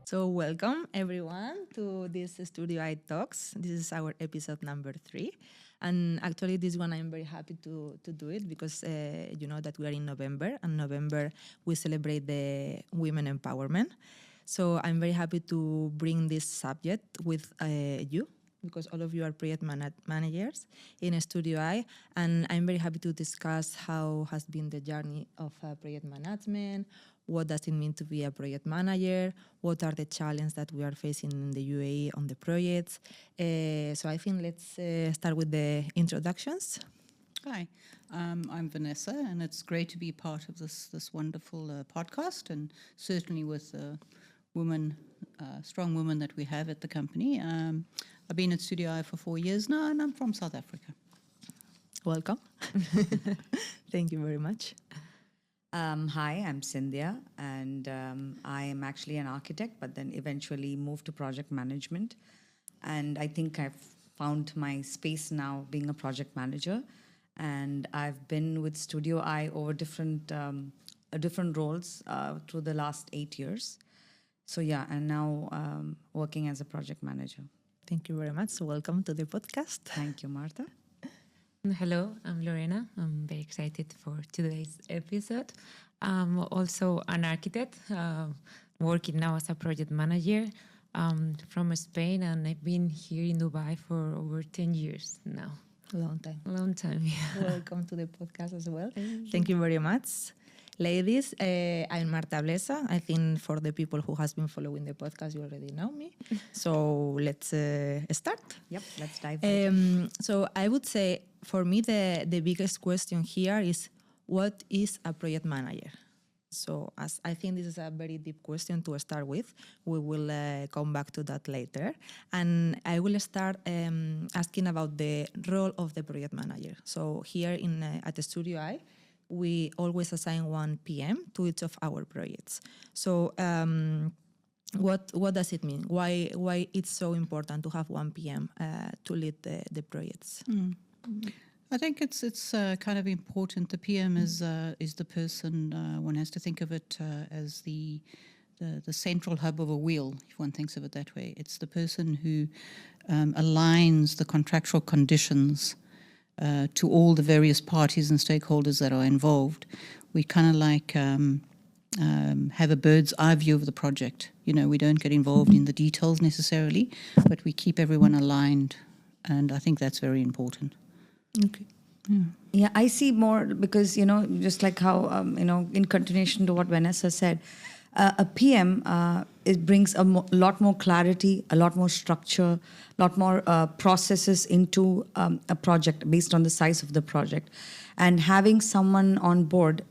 So welcome everyone to this STUDIOI+Talks. This is our episode number 3. And actually this one I'm very happy to do it because you know that we are in November, and November we celebrate the women empowerment. So I'm very happy to bring this subject with you, because all of you are project managers in STUDIOI, and I'm very happy to discuss how has been the journey of project management, what does it mean to be a project manager, what are the challenges that we are facing in the UAE on the projects. So I think let's start with the introductions. Hi, I'm Vanessa, and it's great to be part of this wonderful podcast, and certainly with strong women that we have at the company. I've been at STUDIOI for 4 years now, and I'm from South Africa. Welcome. Thank you very much. Hi, I'm Sindya, and I am actually an architect, but then eventually moved to project management. And I think I've found my space now being a project manager. And I've been with STUDIOI over different roles through the last 8 years. So yeah, and now working as a project manager. Thank you very much. So welcome to the podcast. Thank you, Marta. Hello, I'm Lorena. I'm very excited for today's episode. I'm also an architect, working now as a project manager from Spain, and I've been here in Dubai for over 10 years now. Long time. Long time, yeah. Welcome to the podcast as well. Thank you very much. Ladies, I'm Marta, Blesa. I think for the people who has been following the podcast, you already know me. So let's start. Yep, let's dive in. So I would say, for me, the biggest question here is, what is a project manager? So as I think this is a very deep question to start with. We will come back to that later. And I will start asking about the role of the project manager. So here at the STUDIOI, we always assign 1 PM to each of our projects. So what does it mean? Why it's so important to have 1 PM to lead the projects? I think it's kind of important. The PM is the person. One has to think of it as the central hub of a wheel, if one thinks of it that way. It's the person who aligns the contractual conditions to all the various parties and stakeholders that are involved. We kind of like have a bird's eye view of the project. You know, we don't get involved in the details necessarily, but we keep everyone aligned, and I think that's very important. Okay. Yeah, I see more because, you know, just like how, in continuation to what Vanessa said, a PM, it brings a lot more clarity, a lot more structure, a lot more processes into a project based on the size of the project. And having someone on board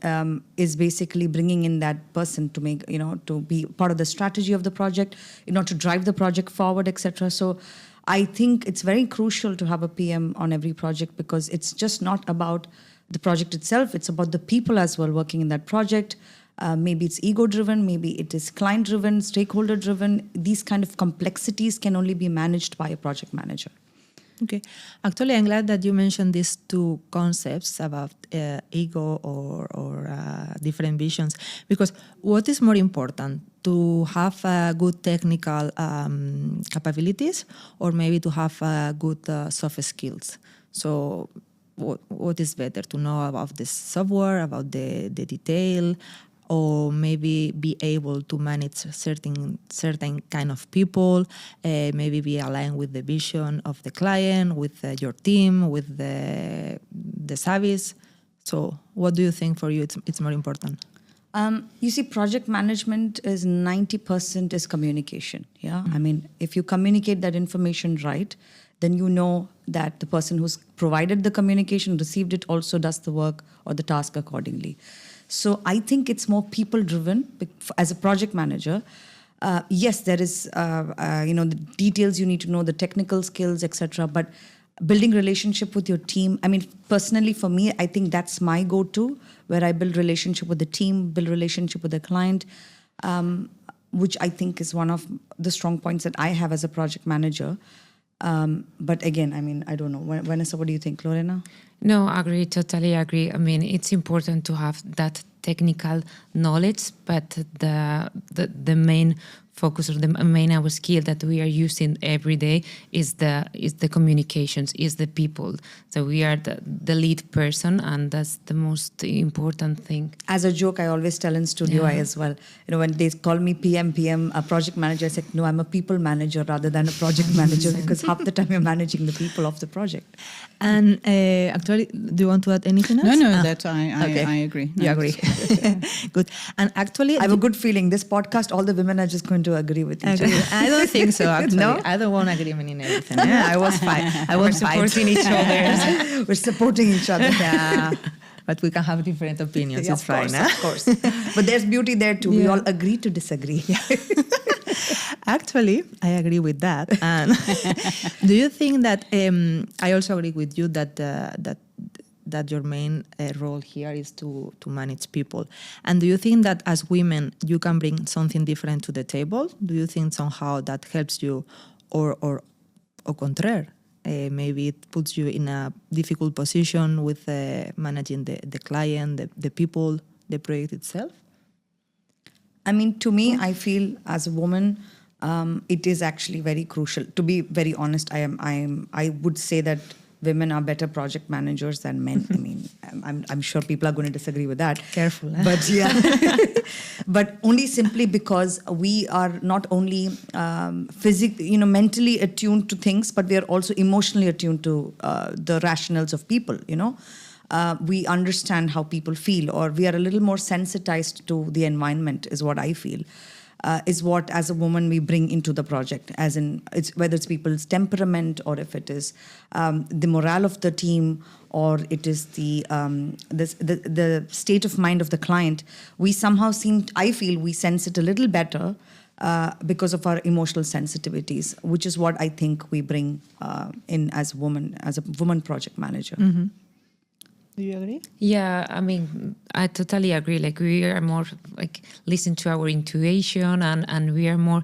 is basically bringing in that person to make, to be part of the strategy of the project, to drive the project forward, etc. So I think it's very crucial to have a PM on every project, because it's just not about the project itself, it's about the people as well working in that project. Maybe it's ego-driven, maybe it is client-driven, stakeholder-driven. These kind of complexities can only be managed by a project manager. Okay. Actually, I'm glad that you mentioned these 2 concepts about ego or different visions, because what is more important, to have good technical capabilities, or maybe to have good soft skills? So what is better, to know about the software, about the detail, or maybe be able to manage certain kind of people, maybe be aligned with the vision of the client, with your team, with the service? So what do you think for you it's more important? You see, project management is 90% is communication. Yeah, I mean, if you communicate that information right, then you know that the person who's provided the communication, received it, also does the work or the task accordingly. So I think it's more people-driven as a project manager. Yes, there is, the details you need to know, the technical skills, etc. But building relationship with your team, I mean, personally for me, I think that's my go-to, where I build relationship with the team, build relationship with the client, which I think is one of the strong points that I have as a project manager. But again, I mean, I don't know. Vanessa, what do you think? Lorena? No, agree, totally agree. I mean, it's important to have that technical knowledge, but the main focus on the main our skill that we are using every day is the communications, is the people. So we are the lead person, and that's the most important thing. As a joke, I always tell in STUDIOI as well. When they call me PM, a project manager, I say, no, I'm a people manager rather than a project manager, because half the time you're managing the people of the project. And actually, do you want to add anything else? No, that I agree. You agree. Good. And actually, I have a good feeling this podcast, all the women are just going to agree with each other. I don't think so, actually. No? I don't want agreement in everything. Yeah, I was fine. I was supporting each other. We're supporting each other. Yeah. But we can have different opinions. Yeah, it's fine. Of course. But there's beauty there too. We all agree to disagree. Actually, I agree with that. And do you think that I also agree with you that that your main role here is to manage people? And do you think that as women you can bring something different to the table? Do you think somehow that helps you, or contraire? Maybe it puts you in a difficult position with managing the client, the people, the project itself? I mean, to me, I feel as a woman, it is actually very crucial. To be very honest, I would say that women are better project managers than men. I mean, I'm sure people are going to disagree with that. Careful. But yeah, but only simply because we are not only physically, mentally attuned to things, but we are also emotionally attuned to the rationales of people. We understand how people feel, or we are a little more sensitized to the environment, is what I feel. Is what, as a woman, we bring into the project, as in whether it's people's temperament, or if it is the morale of the team, or it is the state of mind of the client. We somehow I feel we sense it a little better because of our emotional sensitivities, which is what I think we bring in as a woman project manager. Mm-hmm. Do you agree? Yeah, I mean, I totally agree. Like, we are more like listen to our intuition, and we are more,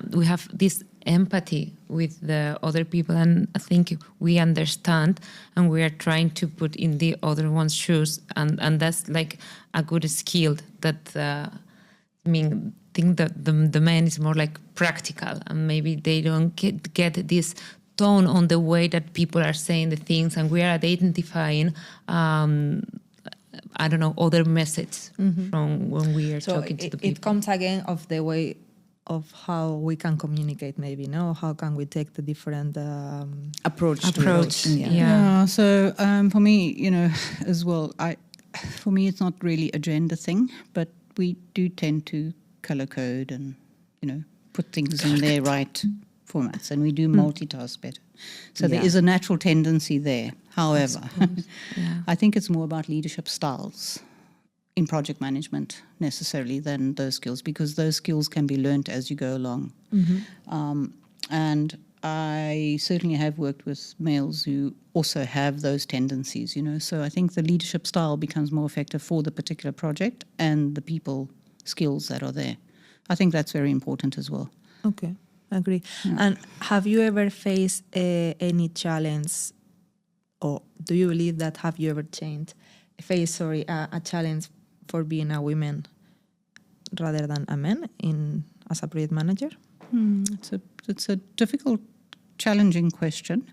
we have this empathy with the other people, and I think we understand, and we are trying to put in the other one's shoes, and that's like a good skill that, I think that the man is more like practical, and maybe they don't get this tone on the way that people are saying the things, and we are identifying other messages from when we are talking to the people. It comes again of the way of how we can communicate, maybe, no? How can we take the different approach. Yeah. So for me, as well, for me, it's not really a gender thing, but we do tend to color code and, put things in their right formats, and we do multitask better. So there is a natural tendency there. However, I think it's more about leadership styles in project management necessarily than those skills, because those skills can be learnt as you go along. And I certainly have worked with males who also have those tendencies, So I think the leadership style becomes more effective for the particular project and the people skills that are there. I think that's very important as well. Okay. Agree. Yeah. And have you ever faced any challenge, or do you believe that have you ever faced a challenge for being a woman rather than a man as a project manager? It's a difficult, challenging question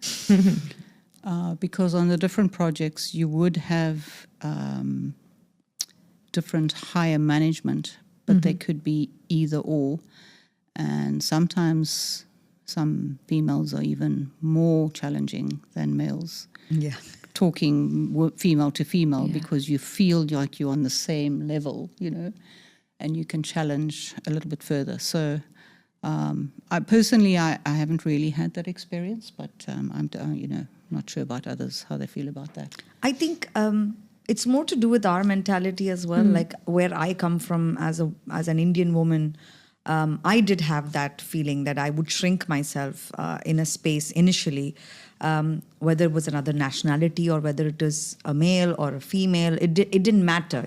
because on the different projects you would have different higher management, but they could be either or. And sometimes some females are even more challenging than males. Yeah. Talking female to female, because you feel like you're on the same level, and you can challenge a little bit further. So I personally haven't really had that experience, but I'm not sure about others, how they feel about that. I think it's more to do with our mentality as well, like where I come from as an Indian woman. I did have that feeling that I would shrink myself in a space initially, whether it was another nationality or whether it is a male or a female. It didn't matter,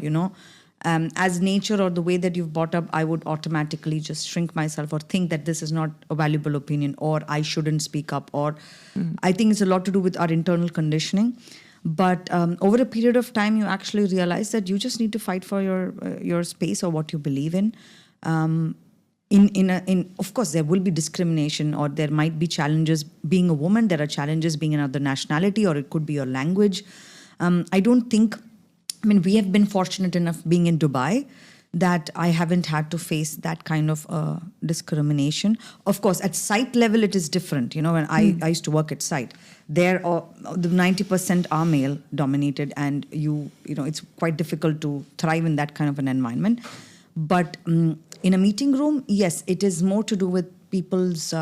As nature or the way that you've brought up, I would automatically just shrink myself or think that this is not a valuable opinion, or I shouldn't speak up, or I think it's a lot to do with our internal conditioning. But over a period of time, you actually realize that you just need to fight for your space or what you believe in. of course, there will be discrimination, or there might be challenges being a woman. There are challenges being another nationality, or it could be your language. I don't think, we have been fortunate enough being in Dubai that I haven't had to face that kind of discrimination. Of course, at site level, it is different. When I used to work at site, there the 90% are male dominated, and it's quite difficult to thrive in that kind of an environment. But in a meeting room, yes, it is more to do with people's,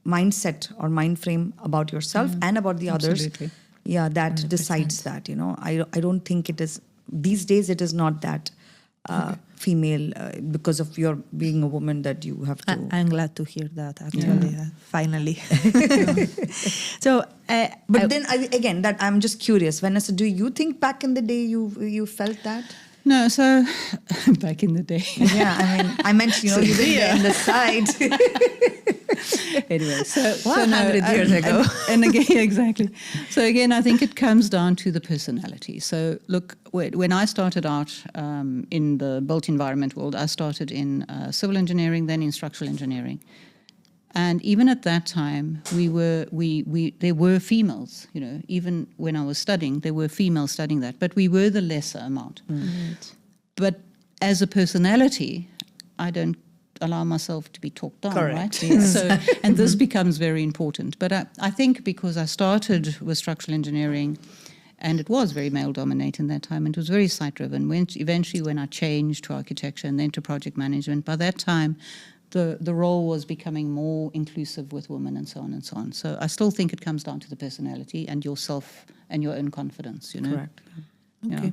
mindset or mind frame about yourself and about the others. Absolutely. Yeah, that 100%. decides that. I don't think it is. These days, it is not that female because of your being a woman that you have to. I'm glad to hear that. Actually, finally. So, but then again, that I'm just curious, Vanessa. Do you think back in the day you felt that? No, so back in the day. Yeah, I meant you were there in the side. Anyway, so 100 years ago. And again, exactly. So again, I think it comes down to the personality. So look, when I started out in the built environment world, I started in civil engineering, then in structural engineering. And even at that time, there were females, even when I was studying, there were females studying that, but we were the lesser amount. Right. But as a personality, I don't allow myself to be talked down, Correct. right? Yes. And this becomes very important. But I think because I started with structural engineering, and it was very male-dominated in that time, and it was very site-driven. Eventually, when I changed to architecture and then to project management, by that time, the role was becoming more inclusive with women and so on and so on. So I still think it comes down to the personality and yourself and your own confidence, Correct. Okay. Yeah.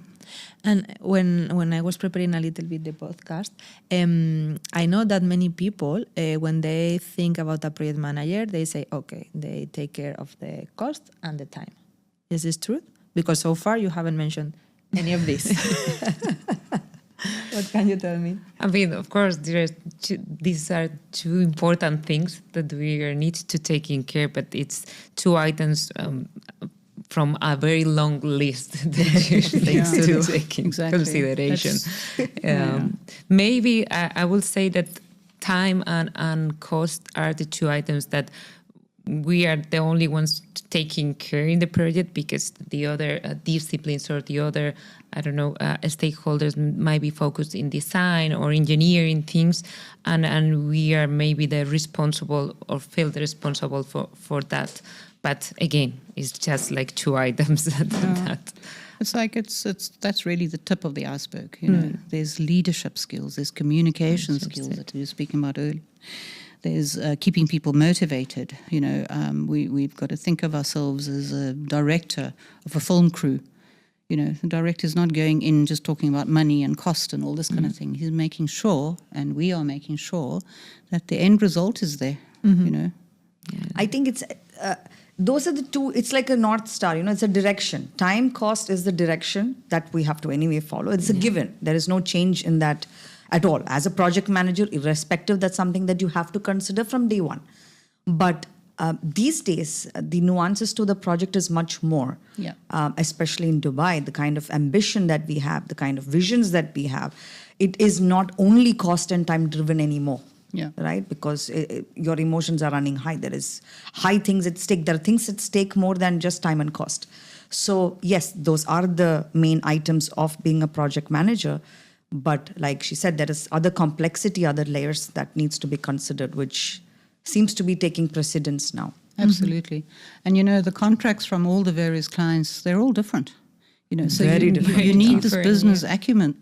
And when I was preparing a little bit the podcast, I know that many people, when they think about a project manager, they say, okay, they take care of the cost and the time. Is this true? Because so far you haven't mentioned any of this. What can you tell me? Of course, these are two important things that we need to take in care, but it's two items from a very long list that you need to take in consideration. Maybe I will say that time and cost are the two items that we are the only ones taking care in the project, because the other disciplines or the other, stakeholders might be focused in design or engineering things, and we are maybe the responsible or feel responsible for that. But again, it's just like two items that. It's like that's really the tip of the iceberg. There's leadership skills, there's communication skills that you were speaking about earlier. There's keeping people motivated. We've got to think of ourselves as a director of a film crew. The director's not going in just talking about money and cost and all this kind of thing. He's making sure, and we are making sure, that the end result is there. I think it's those are the two. It's like a North Star. It's a direction. Time, cost is the direction that we have to anyway follow. It's a given. There is no change in that at all. As a project manager, irrespective, that's something that you have to consider from day one. But these days, the nuances to the project is much more, especially in Dubai, the kind of ambition that we have, the kind of visions that we have. It is not only cost and time driven anymore, right? Because your emotions are running high. There is high things at stake. There are things at stake more than just time and cost. So yes, those are the main items of being a project manager. But like she said, there is other complexity, other layers that needs to be considered, which seems to be taking precedence now. Absolutely. And the contracts from all the various clients, they're all different. So Very different. You need this business acumen,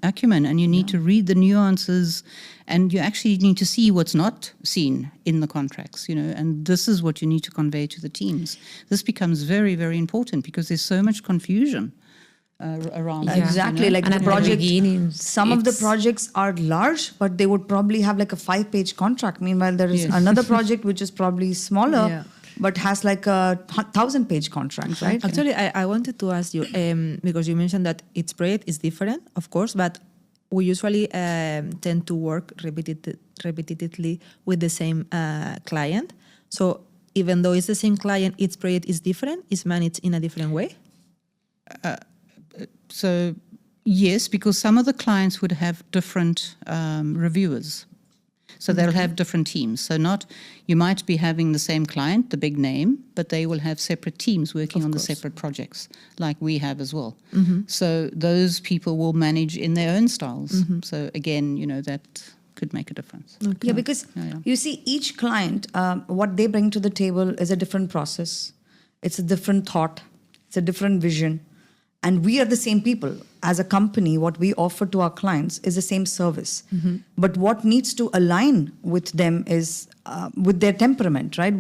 and you need to read the nuances, and you actually need to see what's not seen in the contracts, and this is what you need to convey to the teams. This becomes very, very important because there's so much confusion around. Exactly. Like the project, some of the projects are large, but they would probably have like a 5-page contract. Meanwhile, there is another project which is probably smaller, but has like a 1,000-page contract, right? Actually, I wanted to ask you, because you mentioned that each project is different, of course, but we usually tend to work repetitively with the same client. So even though it's the same client, each project is different, is managed in a different way? So yes, because some of the clients would have different reviewers. So they'll have different teams. So you might be having the same client, the big name, but they will have separate teams working on the separate projects, like we have as well. So those people will manage in their own styles. So again, that could make a difference. Yeah, because you see, each client, what they bring to the table is a different process. It's a different thought. It's a different vision. And we are the same people. As a company, what we offer to our clients is the same service. But what needs to align with them is with their temperament, right?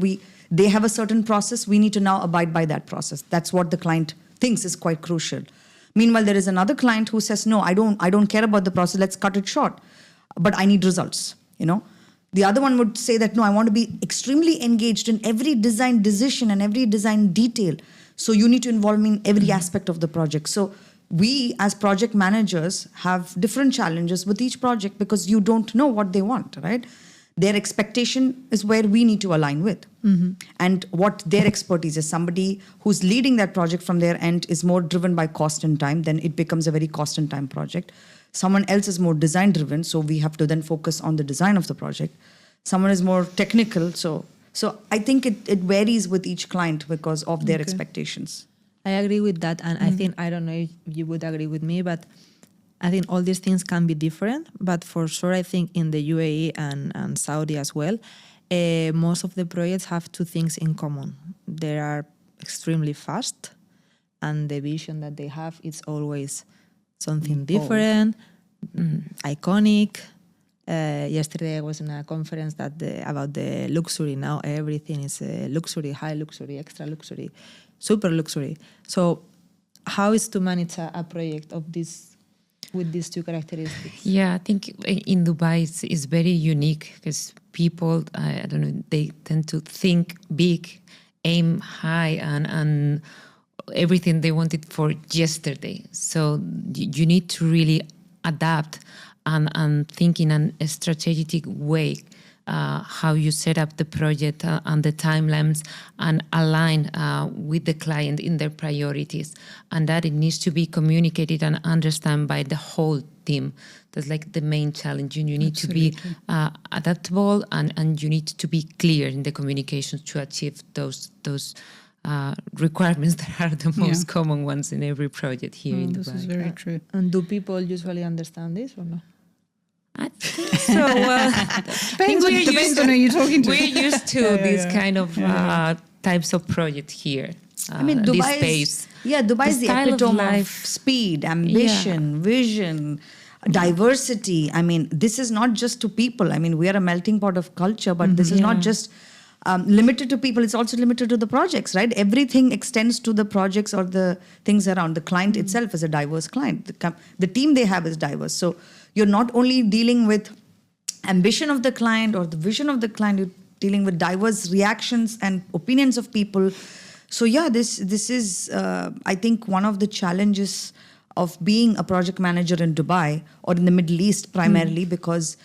They have a certain process. We need to now abide by that process. That's what the client thinks is quite crucial. Meanwhile, there is another client who says, no, I don't care about the process. Let's cut it short. But I need results, The other one would say that, no, I want to be extremely engaged in every design decision and every design detail. So you need to involve me in every aspect of the project. So we as project managers have different challenges with each project because you don't know what they want, right? Their expectation is where we need to align with. And what their expertise is. Somebody who's leading that project from their end is more driven by cost and time, then it becomes a very cost and time project. Someone else is more design driven, so we have to then focus on the design of the project. Someone is more technical, so I think it varies with each client because of their expectations. I agree with that, and I don't know if you would agree with me, but I think all these things can be different, but for sure I think in the UAE and Saudi as well, most of the projects have two things in common. They are extremely fast, and the vision that they have is always something different, iconic. Yesterday I was in a conference about the luxury. Now everything is luxury, high luxury, extra luxury, super luxury. So how is to manage a project of this with these two characteristics? Yeah, I think in Dubai it's very unique because people, I don't know, they tend to think big, aim high, and everything they wanted for yesterday. So you need to really adapt and think in a strategic way how you set up the project and the timelines and align with the client in their priorities, and that it needs to be communicated and understood by the whole team. That's like the main challenge. You need to be adaptable and you need to be clear in the communications to achieve those requirements that are the most common ones in every project here in Dubai. This is very true. And do people usually understand this or no? I think so. Depends on who you're talking to. We're used to these kind of types of project here. I mean, Dubai is the epitome of speed, ambition, vision, diversity. I mean, this is not just to people. I mean, we are a melting pot of culture, but this is not just limited to people. It's also limited to the projects, right? Everything extends to the projects or the things around. The client itself is a diverse client. The team they have is diverse. So you're not only dealing with ambition of the client or the vision of the client, you're dealing with diverse reactions and opinions of people. So this is, I think, one of the challenges of being a project manager in Dubai or in the Middle East primarily, because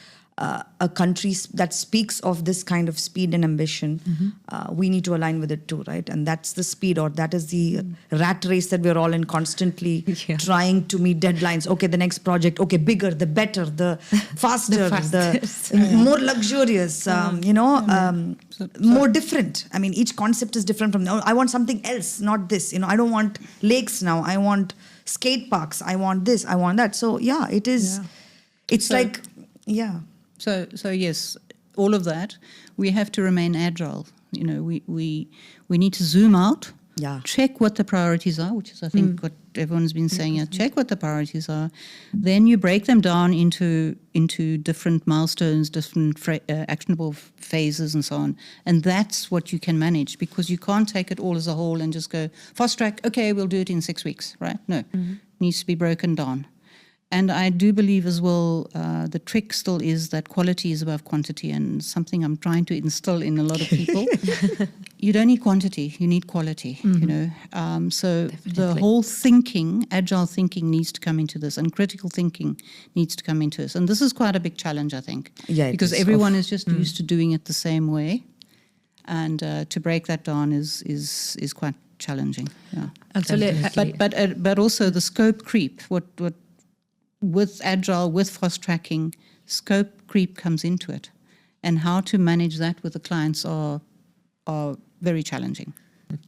a country that speaks of this kind of speed and ambition, we need to align with it too, right? And that's the speed, or that is the rat race that we're all in, constantly trying to meet deadlines. Okay, the next project, okay, bigger, the better, the faster, the more luxurious, more different. I mean, each concept is different from, I want something else, not this. I don't want lakes now. I want skate parks. I want this. I want that. So it is, it's like, So yes, all of that, we have to remain agile. We need to zoom out, check what the priorities are, which is I think what everyone's been saying. Check what the priorities are. Then you break them down into different milestones, different actionable phases and so on. And that's what you can manage, because you can't take it all as a whole and just go, fast track, okay, we'll do it in 6 weeks, right? No, it needs to be broken down. And I do believe as well, the trick still is that quality is above quantity, and something I'm trying to instill in a lot of people. You don't need quantity, you need quality, So Definitely. the whole thinking, agile thinking needs to come into this, and critical thinking needs to come into this. And this is quite a big challenge, I think, because everyone is just used to doing it the same way. And to break that down is quite challenging. Yeah. Actually, but also the scope creep, what with agile, with fast tracking, scope creep comes into it. and how to manage that with the clients are very challenging.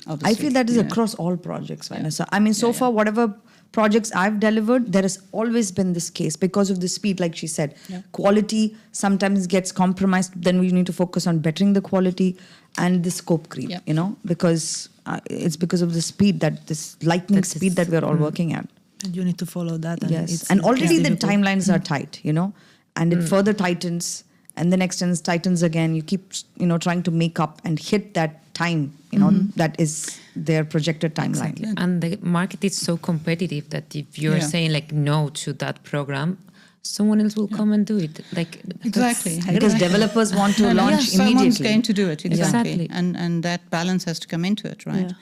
Obviously, I feel that is across all projects, Vanessa. I mean, so far, whatever projects I've delivered, there has always been this case because of the speed, like she said. Quality sometimes gets compromised. Then we need to focus on bettering the quality and the scope creep, because it's because of the speed, this lightning speed that we're all working at. And you need to follow that. And Yes. And already the timelines are tight, and it further tightens and then tightens again. You keep, trying to make up and hit that time, that is their projected timeline. Exactly. And the market is so competitive that if you're saying like no to that program, someone else will come and do it. Exactly. Because developers want to launch someone's immediately. going to do it, exactly. Exactly. And that balance has to come into it, right?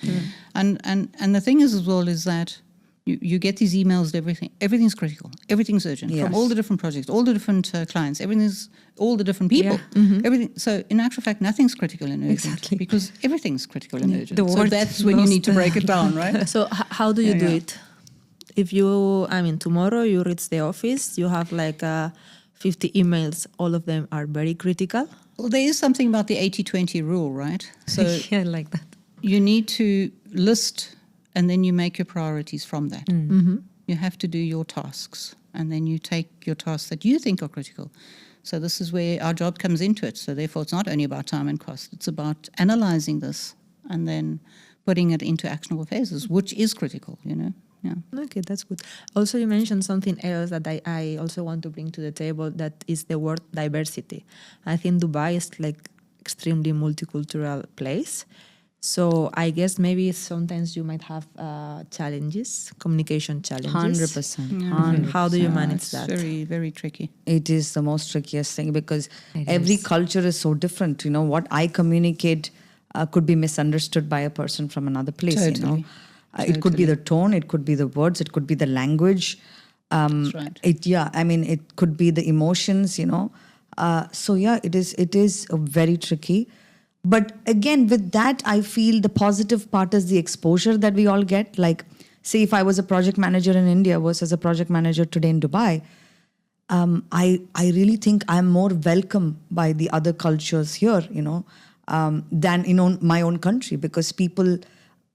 And the thing is as well is that you get these emails, everything's critical, everything's urgent, from all the different projects, all the different clients, all the different people, everything. So in actual fact, nothing's critical and urgent because everything's critical and urgent. So that's when you need to break it down, right? So how do you do it? If tomorrow you reach the office, you have 50 emails, all of them are very critical. Well, there is something about the 80-20 rule, right? So yeah, like that. You need to list and then you make your priorities from that. You have to do your tasks and then you take your tasks that you think are critical. So this is where our job comes into it. So therefore, it's not only about time and cost. It's about analyzing this and then putting it into actionable phases, which is critical, Yeah. Okay, that's good. Also, you mentioned something else that I also want to bring to the table, that is the word diversity. I think Dubai is extremely multicultural place. So I guess maybe sometimes you might have challenges, communication challenges. 100%. How do you manage It's that? very, very tricky. It is the most trickiest thing because every culture is so different. What I communicate could be misunderstood by a person from another place. Totally. It could be the tone, it could be the words, it could be the language. That's right. It could be the emotions. It is very tricky. But again, with that, I feel the positive part is the exposure that we all get. Like, say, if I was a project manager in India versus a project manager today in Dubai, I really think I'm more welcome by the other cultures here, than in my own country, because people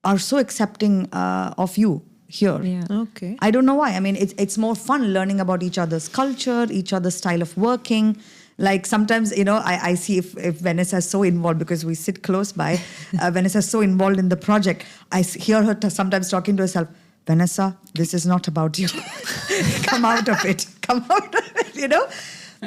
are so accepting of you here. Yeah. Okay. I don't know why. I mean, it's more fun learning about each other's culture, each other's style of working. Like sometimes, I see if Vanessa is so involved, because we sit close by, Vanessa is so involved in the project. I hear her sometimes talking to herself, Vanessa, this is not about you. Come out of it. Come out of it,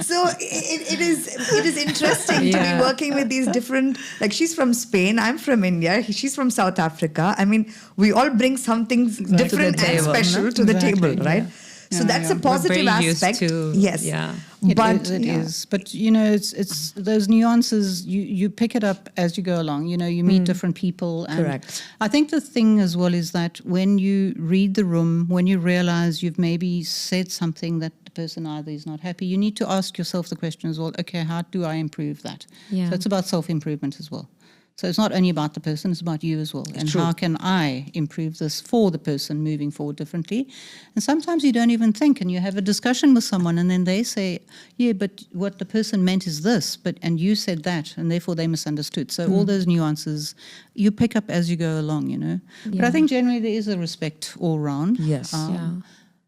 So it is interesting to be working with these different, like she's from Spain, I'm from India, she's from South Africa. I mean, we all bring something different and special to the table, right? So that's a positive aspect. Yes. Yeah. It is. But, it's those nuances, you pick it up as you go along. You meet different people. And correct. I think the thing as well is that when you read the room, when you realize you've maybe said something that the person either is not happy, you need to ask yourself the question as well, okay, how do I improve that? Yeah. So it's about self-improvement as well. So it's not only about the person, it's about you as well. And how can I improve this for the person moving forward differently? And sometimes you don't even think, and you have a discussion with someone and then they say, yeah, but what the person meant is this, and you said that, and therefore they misunderstood. So all those nuances you pick up as you go along, But I think generally there is a respect all round. Yes.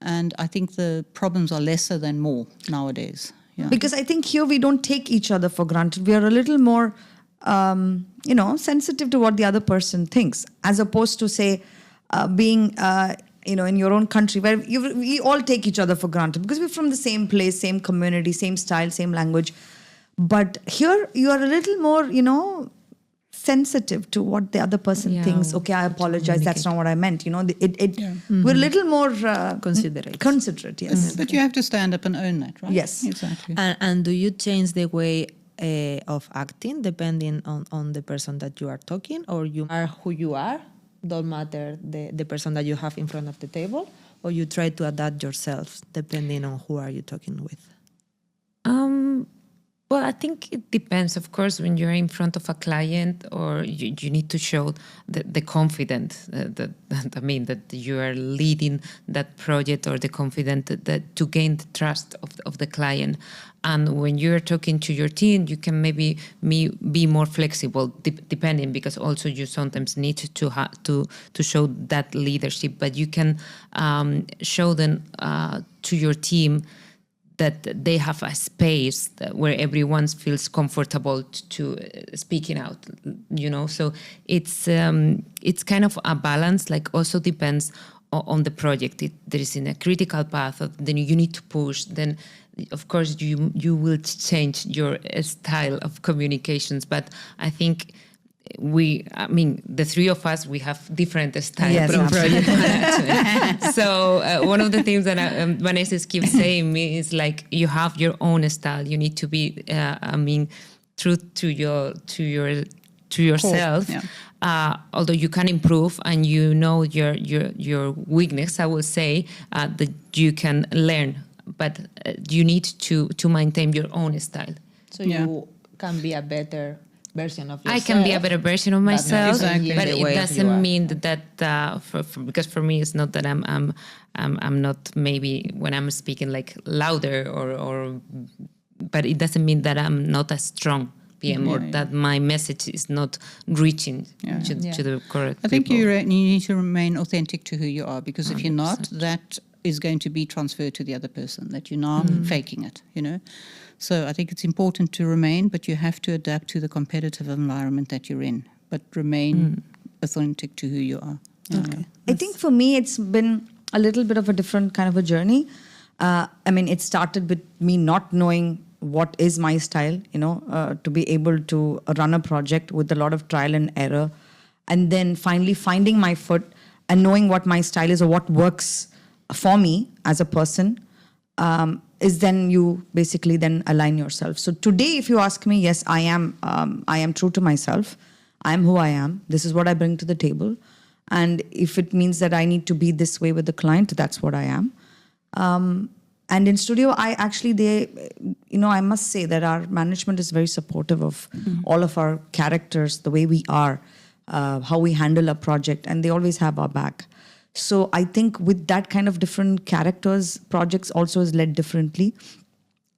And I think the problems are lesser than more nowadays. Yeah. Because I think here we don't take each other for granted. We are a little more sensitive to what the other person thinks, as opposed to, say, being, in your own country where we all take each other for granted because we're from the same place, same community, same style, same language. But here you are a little more, sensitive to what the other person thinks. Okay, I apologize. That's not what I meant. We're a little more Considerate, yes. But you have to stand up and own that, right? Yes. Exactly. And do you change the way of acting depending on the person that you are talking, or you are who you are, don't matter the person that you have in front of the table, or you try to adapt yourself depending on who are you talking with? Well, I think it depends. Of course, when you're in front of a client, or you need to show the confidence that you are leading that project, or the confidence that to gain the trust of the client. And when you're talking to your team, you can maybe be more flexible, depending, because also you sometimes need to show that leadership. But you can show them to your team that they have a space where everyone feels comfortable to speaking out, So it's kind of a balance. Like, also depends on the project. There is in a critical path, then you need to push. Then, of course, you will change your style of communications. But I think the three of us, we have different styles of project management. So one of the things that Vanessa keeps saying me is like, you have your own style. You need to be, true to yourself. Although you can improve, and your weakness, I will say, that you can learn, but you need to maintain your own style. So you can be a better version of yourself. I can be a better version of myself, but it doesn't mean that because for me it's not that I'm not, maybe when I'm speaking, like, louder or but it doesn't mean that I'm not as strong PM or that my message is not reaching to the correct I think people. you need to remain authentic to who you are, because if you're not, that is going to be transferred to the other person, that you're not faking it, So I think it's important to remain, but you have to adapt to the competitive environment that you're in, but remain authentic to who you are. Okay. I think for me, it's been a little bit of a different kind of a journey. It started with me not knowing what is my style, to be able to run a project with a lot of trial and error, and then finally finding my foot and knowing what my style is or what works for me as a person. Is then you basically then align yourself. So today, if you ask me, yes, I am true to myself. I am who I am. This is what I bring to the table. And if it means that I need to be this way with the client, that's what I am. And in studio, I must say that our management is very supportive of all of our characters, the way we are, how we handle a project, and they always have our back. So I think with that kind of different characters, projects also is led differently.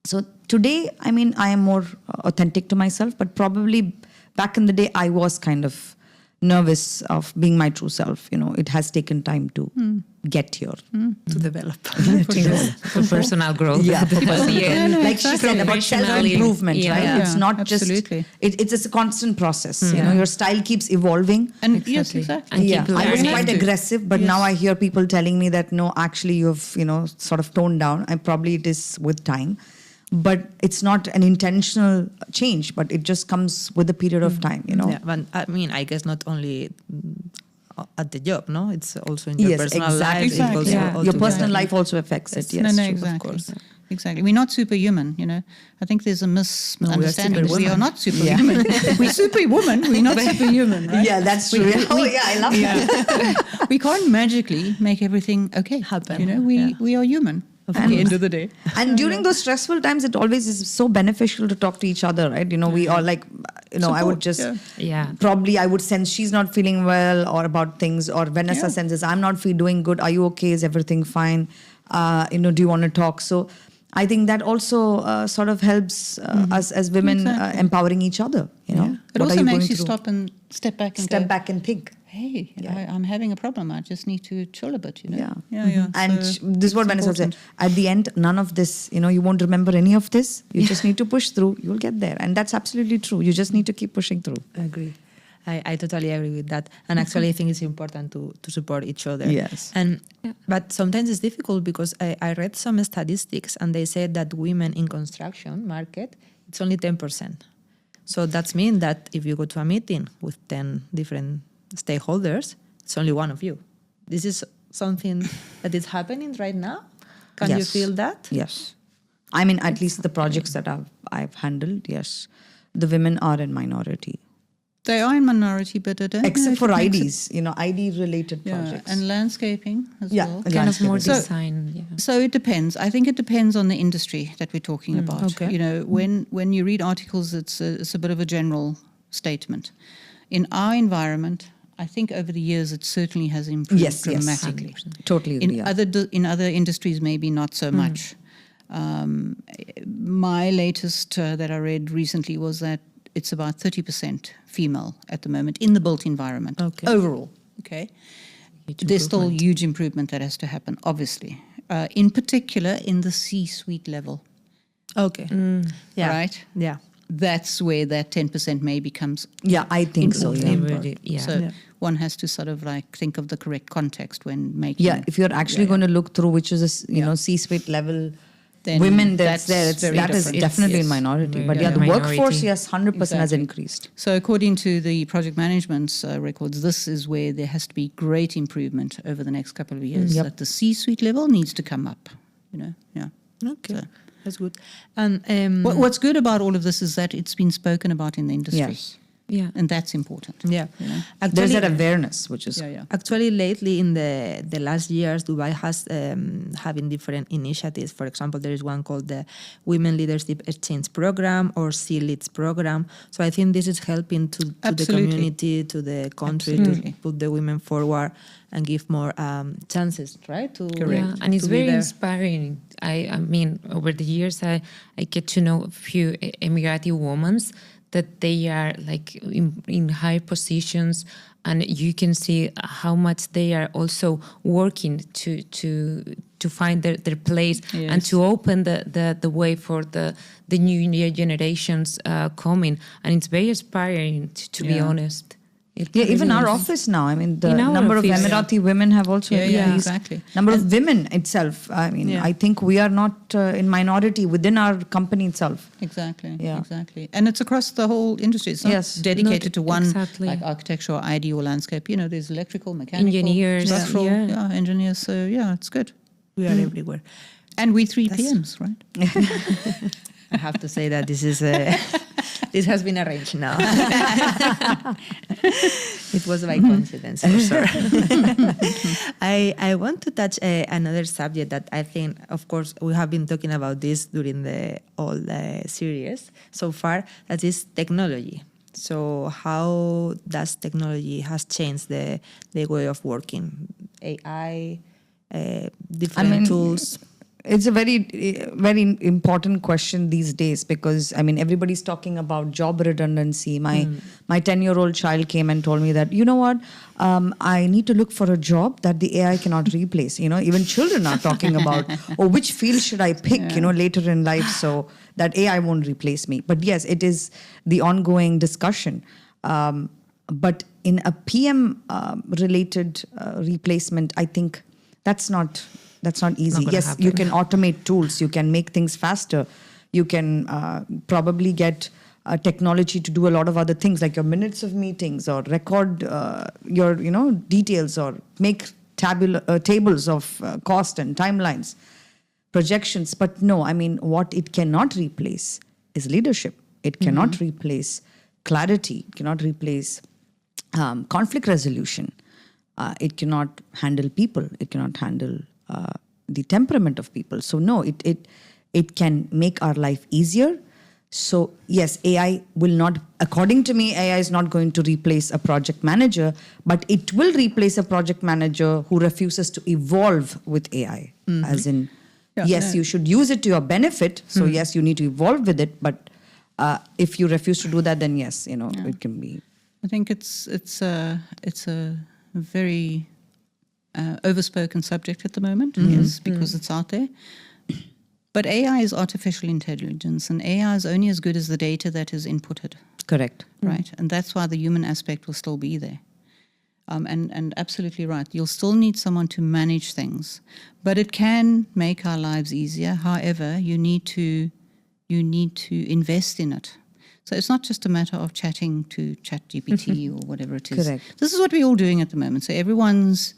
So today, I am more authentic to myself, but probably back in the day, I was kind of nervous of being my true self. It has taken time to get here. To develop. For personal growth. Yeah, for personal growth. Like she said about Professionally. self-improvement, right? Yeah, It's not absolutely. just, it's a constant process. Your style keeps evolving. And yes, exactly. And Yeah, keep I was learning. quite aggressive, but now I hear people telling me that, no, actually you've, sort of toned down. And probably it is with time. But it's not an intentional change, but it just comes with a period of time, Yeah, but I guess not only at the job, no? It's also in your personal life. Exactly. It goes Yeah. all Your together. personal life also affects it, yes. No, true, exactly. of course. Exactly. We're not superhuman, I think there's a misunderstanding. We are superwoman. not superhuman. We're superwoman. We're not superhuman, right? Yeah, that's true. I love that. We can't magically make everything okay. Happen. We are human at the end of the day. And during those stressful times, it always is so beneficial to talk to each other, right? We all like, I would just, probably I would sense she's not feeling well or about things, or Vanessa senses I'm not doing good. Are you okay? Is everything fine? Do you want to talk? So I think that also sort of helps us as women empowering each other, It also makes you stop and step back and Step back and think. Hey, I'm having a problem. I just need to chill a bit, Yeah. And So this is what Vanessa said. At the end, none of this, you won't remember any of this. You just need to push through. You'll get there. And that's absolutely true. You just need to keep pushing through. I agree. I totally agree with that. And actually, I think it's important to support each other. Yes. But sometimes it's difficult because I read some statistics and they said that women in construction market, it's only 10%. So that means that if you go to a meeting with 10 different stakeholders, it's only one of you. This is something that is happening right now. Can you feel that? Yes. At least the projects that I've handled, yes. The women are in minority. They are in minority, but I don't know except if for it makes it- IDs, ID-related Yeah, projects. and landscaping as Yeah, well. Kind of more landscaping. design. Yeah. So it depends. I think it depends on the industry that we're talking about. okay. You know, when you read articles, it's a bit of a general statement. In our environment, I think over the years it certainly has improved Yes, dramatically. Totally agree. In other industries, maybe not so much. My latest that I read recently was that it's about 30% female at the moment in the built environment overall. Okay, there's still huge improvement that has to happen, obviously. In particular, in the C-suite level. Okay. Yeah. Right. Yeah. That's where that 10% maybe comes. Yeah, I think so. important. Yeah. Yeah. So one has to sort of like think of the correct context when making. Yeah, if you're actually going to look through which is a C-suite level Then women that's there, very that is different. definitely in Yes. minority. But Yeah, the minority. workforce, yes, 100% has Exactly. increased. So according to the project management's records, this is where there has to be great improvement over the next couple of years. Yep. That the C-suite level needs to come up. You know, yeah. Okay. So- That's good. And What's good about all of this is that it's been spoken about in the industry, Yes. Yeah. and that's important. yeah, There's actually, that awareness, which is Yeah. actually lately in the last years, Dubai has having different initiatives. For example, there is one called the Women Leadership Exchange Program or C-Leads Program. So I think this is helping to the Absolutely. community, to the country, Absolutely. to put the women forward and give more chances, right? To Yeah, and it's to be very there. inspiring. I mean, over the years, I get to know a few Emirati women that they are like in high positions, and you can see how much they are also working to find their place and Yes. to open the way for the new generations coming. And it's very inspiring, to be Yeah. honest. It Yeah, even really our is. office now. I mean, the In our number of office. Emirati women have also Yeah, increased. exactly. Number of women itself. I mean, Yeah. I think we are not in minority within our company itself. Exactly. Yeah. Exactly. And it's across the whole industry. It's not Yes. dedicated Not to one exactly. like architecture or ID or landscape. You know, there's electrical, mechanical, Engineers, structural, yeah. engineers. So yeah, it's good. We are everywhere. And we 3 PMs, right? I have to say that this is this has been arranged now. It was by coincidence, for sure. I want to touch another subject that I think, of course, we have been talking about this during all the series so far. That is technology. So how does technology has changed the way of working? AI, different tools. It's a very important question these days because I mean everybody's talking about job redundancy. My 10-year-old child came and told me that, you know what, I need to look for a job that the AI cannot replace. You know, even children are talking about, oh, which field should I pick? You know, later in life, so that AI won't replace me. But yes, it is the ongoing discussion. But in a PM related replacement, I think that's not easy. gonna Yes, happen. you can automate tools. You can make things faster. You can probably get technology to do a lot of other things, like your minutes of meetings, or record your details, or make tables of cost and timelines, projections. But no, I mean, what it cannot replace is leadership. It cannot replace clarity. It cannot replace conflict resolution. It cannot handle people. It cannot handle the temperament of people. So no, it can make our life easier. So yes, AI will not, according to me, AI is not going to replace a project manager, but it will replace a project manager who refuses to evolve with AI. As in, yes, you should use it to your benefit. So yes, you need to evolve with it. But if you refuse to do that, then yes, it can be. I think it's a very overspoken subject at the moment, yes, because it's out there. But AI is artificial intelligence, and AI is only as good as the data that is inputted, Correct. right? And that's why the human aspect will still be there. And absolutely right. You'll still need someone to manage things, but it can make our lives easier. However, you need to invest in it. So it's not just a matter of chatting to ChatGPT or whatever it is. Correct. This is what we're all doing at the moment. So everyone's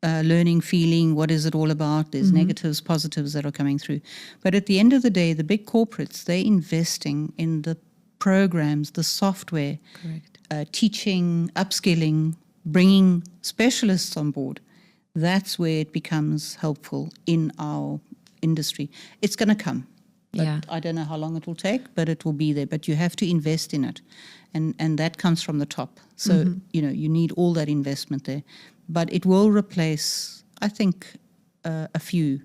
learning, feeling, what is it all about? There's negatives, positives that are coming through. But at the end of the day, the big corporates, they're investing in the programs, the software, teaching, upskilling, bringing specialists on board, that's where it becomes helpful in our industry. It's going to come. But I don't know how long it will take, but it will be there. But you have to invest in it. And that comes from the top. So, you need all that investment there. But it will replace, I think, a few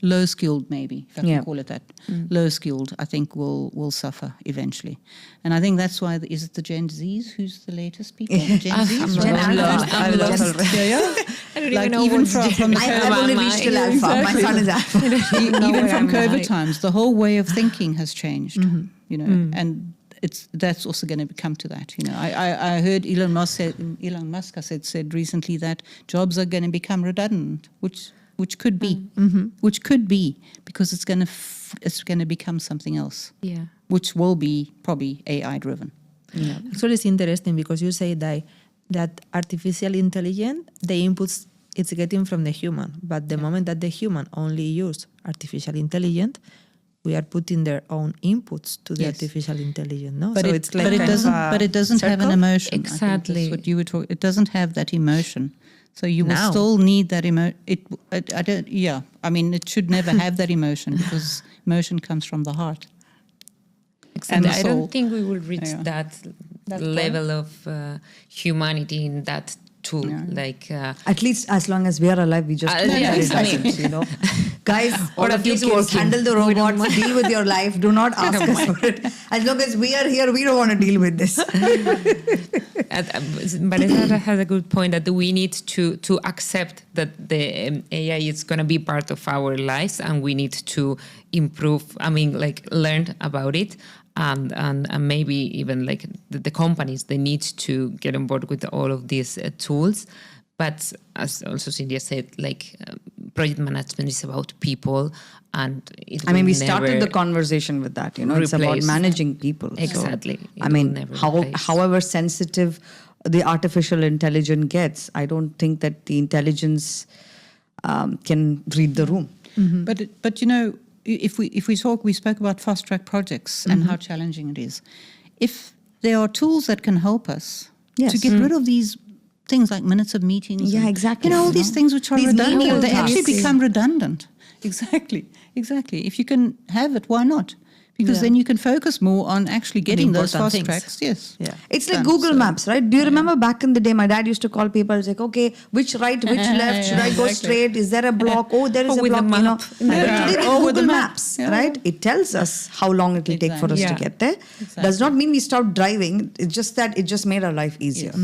low-skilled, maybe, if I can call it that. Low-skilled, I think, will suffer eventually. And I think that's why, is it the Gen Zs? Who's the latest people? Gen Zs? I'm lost. I don't even know even what's from the I've only reached till Alpha. My son is Alpha. even from COVID times, the whole way of thinking has changed, and that's also going to come to that. I heard Elon Musk said recently that jobs are going to become redundant, which could be, because it's going to become something else, which will be probably AI driven. Yeah. Actually, it's interesting because you say that artificial intelligence, the inputs it's getting from the human, but the moment that the human only use artificial intelligence, we are putting their own inputs to the artificial intelligence. No, but so it doesn't have an emotion. Exactly, that's what you were talking. It doesn't have that emotion. So you will still need that emotion. I don't. Yeah, I mean, it should never have that emotion because emotion comes from the heart. And I don't think we will reach that level of humanity in that tool. At least as long as we are alive, we just guys, all of you kids, handle the robots, deal with your life. Do not ask us for it. As long as we are here, we don't want to deal with this. Vanessa has a good point that we need to accept that the AI is going to be part of our lives, and we need to improve. Learn about it. And maybe even the companies, they need to get on board with all of these tools. But as also Sindya said, project management is about people, and we started the conversation with that. It's about managing people. Exactly. So, however sensitive the artificial intelligence gets, I don't think that the intelligence can read the room. Mm-hmm. But if we talk, we spoke about fast track projects and how challenging it is. If there are tools that can help us to get rid of these things like minutes of meetings, exactly. All these things which are These redundant, they tasks. actually become redundant. Exactly. If you can have it, why not? Because then you can focus more on actually getting those fast tracks. Yes. Yeah. It's like Google Maps, right? Do you remember back in the day, my dad used to call people, it's like, okay, which right, which left, should I go straight? Is there a block? Oh, there is a block, Today with Google Maps, right? It tells us how long it will take for us to get there. Exactly. Does not mean we stop driving. It's just that it just made our life easier.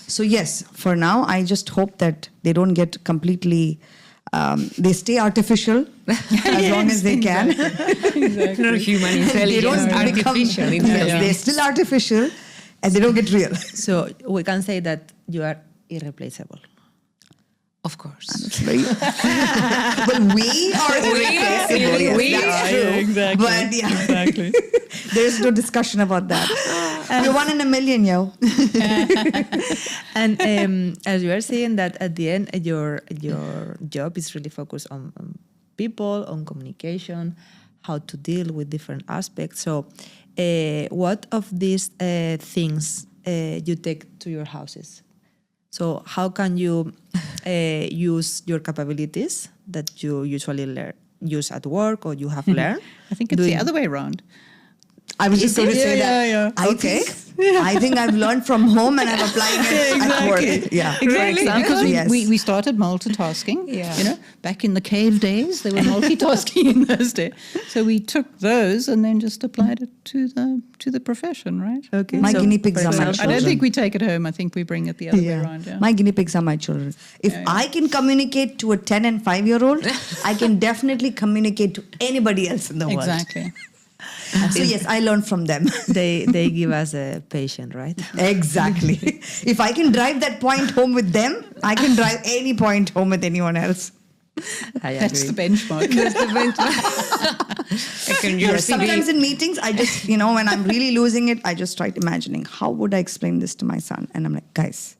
So yes, for now, I just hope that they don't get completely... they stay artificial as long as they can. Not human intelligence, artificial intelligence. They're still artificial and they don't get real. So we can say that you are irreplaceable. Of course. But we are irreplaceable. Yes, that's true. Exactly. But Exactly. there's no discussion about that. You're 1 in a million, yo. And as you are saying that at the end, your job is really focused on people, on communication, how to deal with different aspects. So what of these things you take to your houses? So how can you use your capabilities that you usually use at work or you have learned? I think it's the other way around. I was just going to say that. Yeah. I think I've learned from home and I'm applying it at work. Yeah, Exactly. Because we started multitasking. Back in the cave days, they were multitasking in those days. So we took those and then just applied it to the profession, right? Okay. My guinea pigs are my children. I don't think we take it home. I think we bring it the other way around. Yeah. My guinea pigs are my children. If I can communicate to a 10 and 5-year-old, I can definitely communicate to anybody else in the world. Exactly. So yes, I learned from them. They give us a patient, right? Exactly. If I can drive that point home with them, I can drive any point home with anyone else. That's the benchmark. Sometimes in meetings, I just, when I'm really losing it, I just start imagining, how would I explain this to my son? And I'm like, guys,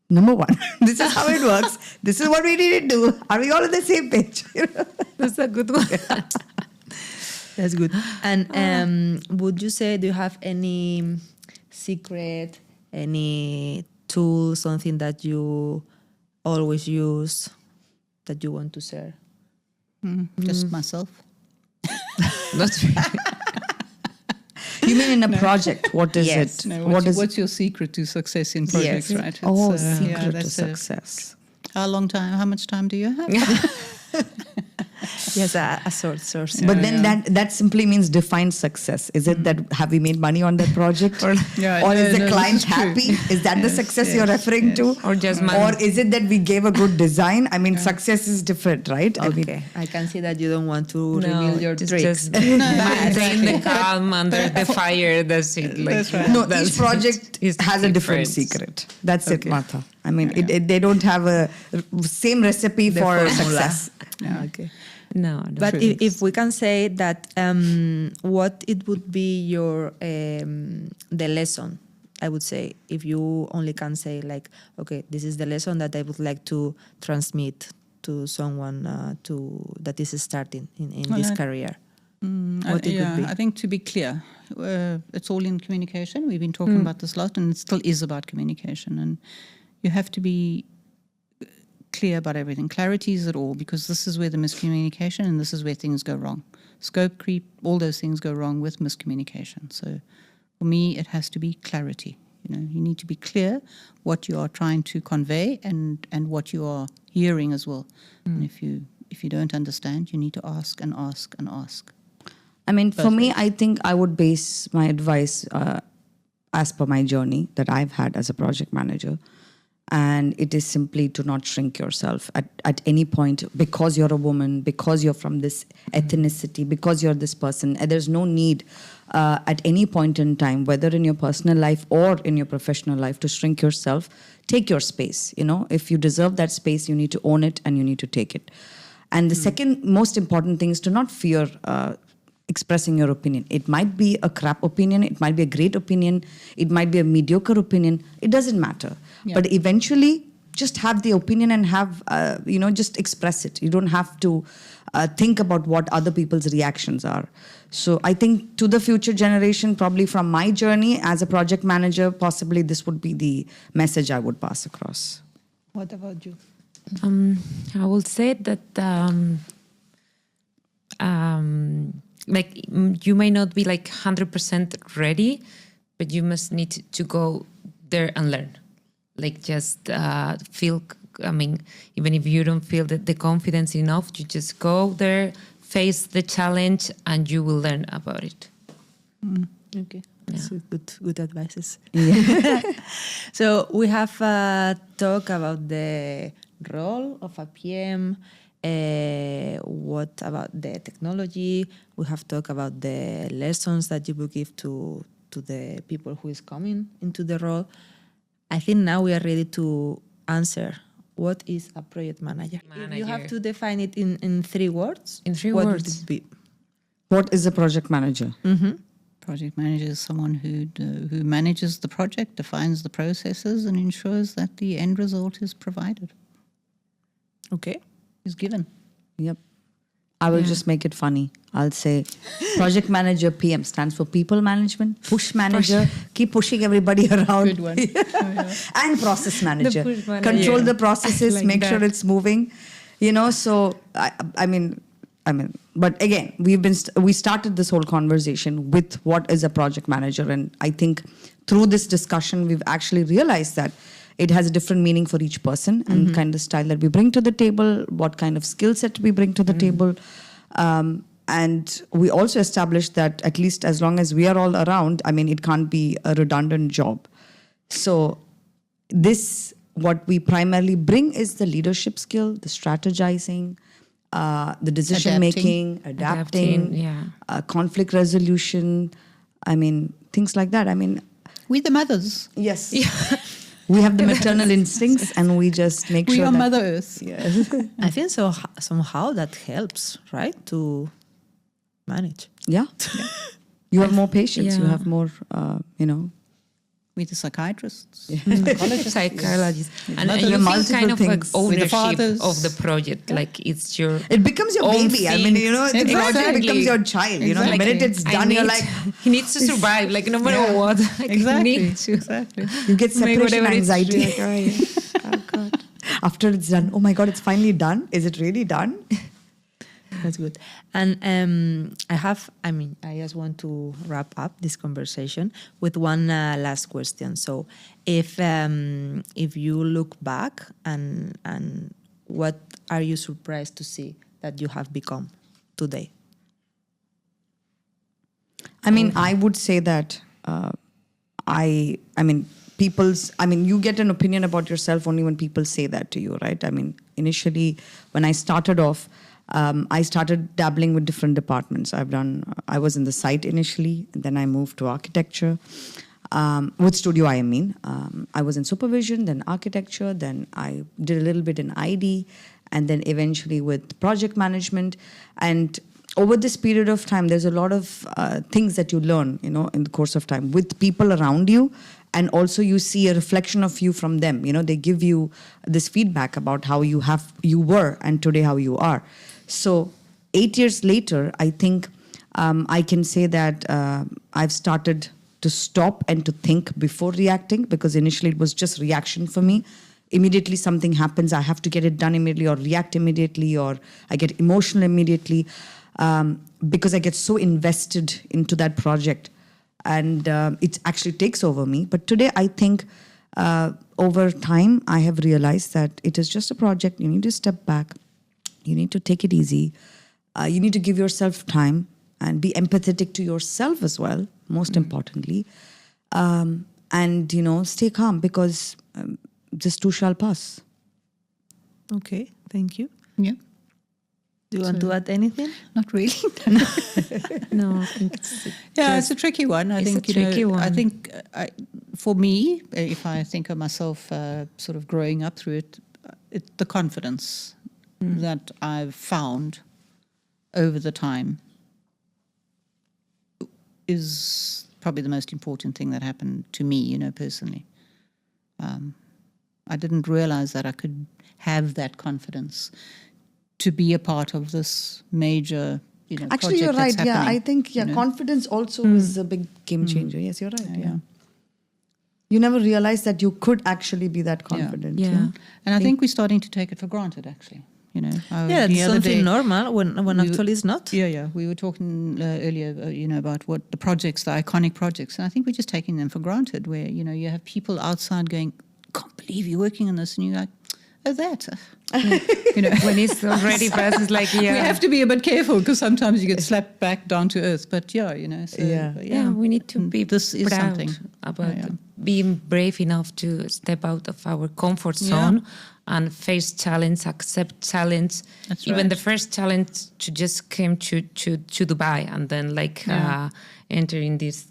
number one, this is how it works. This is what we need to do. Are we all on the same page? That's a good one. That's good. And would you say, do you have any secret, any tool, something that you always use that you want to share? Just myself. That's really You mean in a project? What is Yes. it? No, What is what's your secret to success in projects, Yes. right? Oh, It's, secret to that's success. how much time do you have? Yes, a source. But then that simply means define success. Is it that have we made money on that project, or Yeah, or no, is the no, client this is true. happy? Is that the Yes, success yes, you're referring to, Or just or is it that we gave a good design? I mean, success is different, right? I mean, Okay, I can see that you don't want to reveal your just, tricks. just maintain the calm under the fire. That's it. Like, That's right. no, that's- each project it's has a different different. secret. That's it, Marta. I mean, they don't have a same recipe The for formula. success. Okay. No, no. But if we can say that, what it would be your the lesson, I would say, if you only can say like, okay, this is the lesson that I would like to transmit to someone that is starting in this career. What it would be? I think to be clear, it's all in communication. We've been talking about this a lot, and it still is about communication. And you have to be clear about everything. Clarity is it all, because this is where the miscommunication and this is where things go wrong. Scope creep, all those things go wrong with miscommunication. So for me, it has to be clarity. You need to be clear what you are trying to convey and what you are hearing as well. And if you don't understand, you need to ask and ask and ask. I mean, for me, I think I would base my advice as per my journey that I've had as a project manager. And it is simply to not shrink yourself at any point because you're a woman, because you're from this ethnicity, because you're this person. And there's no need at any point in time, whether in your personal life or in your professional life, to shrink yourself. Take your space. If you deserve that space, you need to own it and you need to take it. And the second most important thing is to not fear expressing your opinion. It might be a crap opinion, it might be a great opinion, it might be a mediocre opinion. It doesn't matter. Yeah. But eventually, just have the opinion and have, just express it. You don't have to think about what other people's reactions are. So I think to the future generation, probably from my journey as a project manager, possibly this would be the message I would pass across. What about you? I will say that you may not be like 100% ready, but you must need to go there and learn. Like just feel, even if you don't feel the confidence enough, you just go there, face the challenge, and you will learn about it. Okay, that's good advices. Yeah. So we have talked about the role of a PM. What about the technology? We have talked about the lessons that you will give to the people who is coming into the role. I think now we are ready to answer. What is a project manager? If you have to define it in 3 words, what would it be? What is a project manager? Project manager is someone who manages the project, defines the processes, and ensures that the end result is provided, Okay. is given. Yep. I will just make it funny. I'll say project manager, PM, stands for people management. Push manager, keep pushing everybody around. Good one. And process manager. push manager. Control Yeah. the processes, Like make sure that. it's moving. So I mean, but again, we started this whole conversation with what is a project manager, and I think through this discussion, we've actually realized that it has a different meaning for each person and kind of style that we bring to the table, what kind of skill set we bring to the table. And we also established that at least as long as we are all around, it can't be a redundant job. So what we primarily bring is the leadership skill, the strategizing, the decision making, adapting, conflict resolution, things like that. We the mothers. Yes. We have the maternal instincts and we just make We sure are that... Mother Earth. Yes. I think so. Somehow that helps, right, to manage. Yeah. You have more patience. You Yeah. have more, With the psychiatrists, Psychologists, and There you are feel multiple kind of like things. With the ownership fathers. of the project, like it's your. It becomes your own baby. I thing. mean, the project Exactly. becomes your child. You know, the minute it's done, you're like, he needs to survive, like no matter what. Like, Exactly. He needs to. Exactly. you get make separation whatever it's anxiety. like, oh, yeah. Oh God. After it's done. Oh my God, it's finally done. Is it really done? That's good. And I just want to wrap up this conversation with one last question. So, if you look back and what are you surprised to see that you have become today? I mean, I would say that you get an opinion about yourself only when people say that to you, right? I mean, initially, when I started off, I started dabbling with different departments. I was in the site initially, and then I moved to architecture. With STUDIOI, I was in supervision, then architecture, then I did a little bit in ID, and then eventually with project management. And over this period of time, there's a lot of things that you learn, in the course of time with people around you. And also you see a reflection of you from them. They give you this feedback about how you were and today how you are. So 8 years later, I think I can say that I've started to stop and to think before reacting, because initially it was just reaction for me. Immediately something happens, I have to get it done immediately or react immediately, or I get emotional immediately because I get so invested into that project. And it actually takes over me. But today, I think over time, I have realized that it is just a project. You need to step back. You need to take it easy. You need to give yourself time and be empathetic to yourself as well, most importantly. And, stay calm, because this too shall pass. Okay, thank you. Yeah. Do you want to add anything? Not really. No, I think It's a tricky one. I think for me, if I think of myself sort of growing up through it, the confidence that I've found over the time is probably the most important thing that happened to me, personally. I didn't realize that I could have that confidence to be a part of this major, Actually, you're right. That's happening, I think confidence also is a big game changer. Yes, you're right. Yeah. You never realized that you could actually be that confident. Yeah. And I think we're starting to take it for granted, actually. It's something normal when actually it's not. Yeah. We were talking earlier, about what the iconic projects, and I think we're just taking them for granted. Where you have people outside going, "Can't believe you're working on this," and you're like, "Oh, that." when it's already fast, it's like, We have to be a bit careful, because sometimes you get slapped back down to earth. But we need to be this is proud something about being brave enough to step out of our comfort zone and face challenge, accept challenge. That's Even right. the first challenge to just came to Dubai, and then enter in this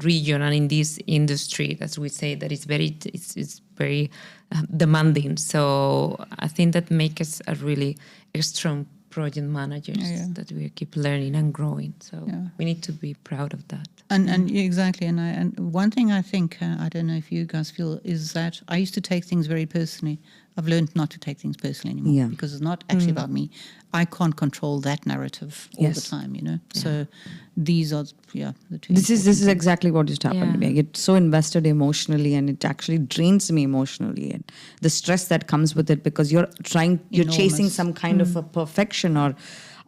region and in this industry, as we say, that is it's very demanding. So I think that makes us a really strong project managers, that we keep learning and growing. So we need to be proud of that. And exactly. And one thing I think, I don't know if you guys feel, is that I used to take things very personally. I've learned not to take things personally anymore, because it's not actually about me. I can't control that narrative all the time, So these are the two. This is exactly what just happened to me. I get so invested emotionally, and it actually drains me emotionally, and the stress that comes with it, because you're chasing some kind of a perfection or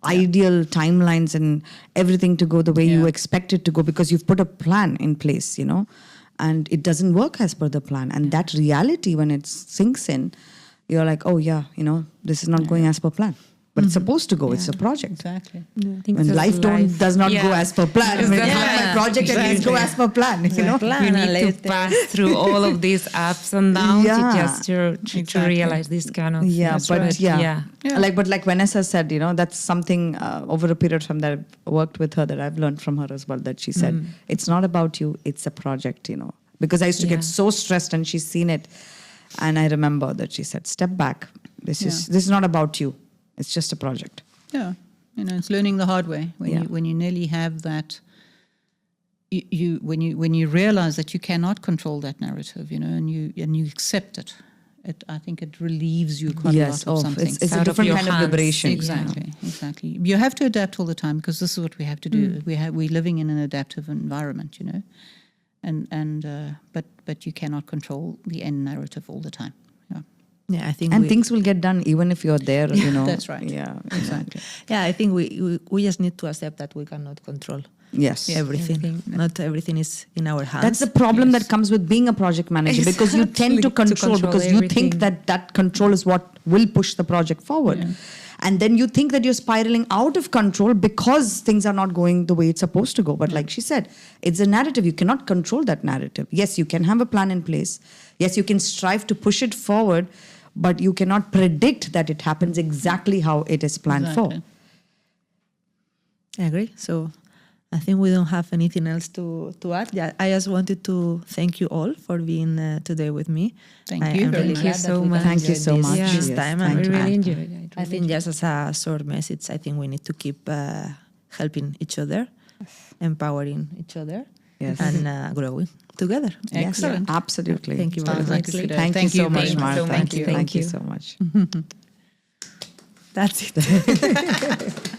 ideal timelines and everything to go the way you expect it to go, because you've put a plan in place, and it doesn't work as per the plan. And that reality, when it sinks in, you're like, oh this is not going as per plan. But it's supposed to go. It's a project. Exactly. When life does not go as per plan. When my project at least go as per plan. You need to pass through all of these ups and downs to realize this kind of. Like Vanessa said, that's something over a period of time that I've worked with her, that I've learned from her as well. That she said, it's not about you. It's a project. Because I used to get so stressed, and she's seen it, and I remember that she said, "Step back. This is not about you. It's just a project." Yeah, it's learning the hard way when you nearly have that when you realize that you cannot control that narrative, and you accept it, I think it relieves you quite a lot of something. It's a different kind of liberation. Exactly. You have to adapt all the time because this is what we have to do. We're living in an adaptive environment, but you cannot control the end narrative all the time. Yeah, I think things will get done even if you're there, That's right. Yeah, exactly. Yeah, I think we just need to accept that we cannot control everything. Not everything is in our hands. That's the problem that comes with being a project manager, because you tend to control because everything. you think that control is what will push the project forward. Yeah. And then you think that you're spiraling out of control because things are not going the way it's supposed to go. But like she said, it's a narrative. You cannot control that narrative. Yes, you can have a plan in place. Yes, you can strive to push it forward, but you cannot predict that it happens exactly how it is planned for. I agree. So I think we don't have anything else to add. Yeah, I just wanted to thank you all for being today with me. Thank you so much. Thank you so much. This time, I really enjoyed it. I think just as a short message, I think we need to keep helping each other, empowering each other, and growing together. Excellent. Yes, absolutely. Thank you very much. Thank you so much, Marta. Thank you. Thank you so much. That's it.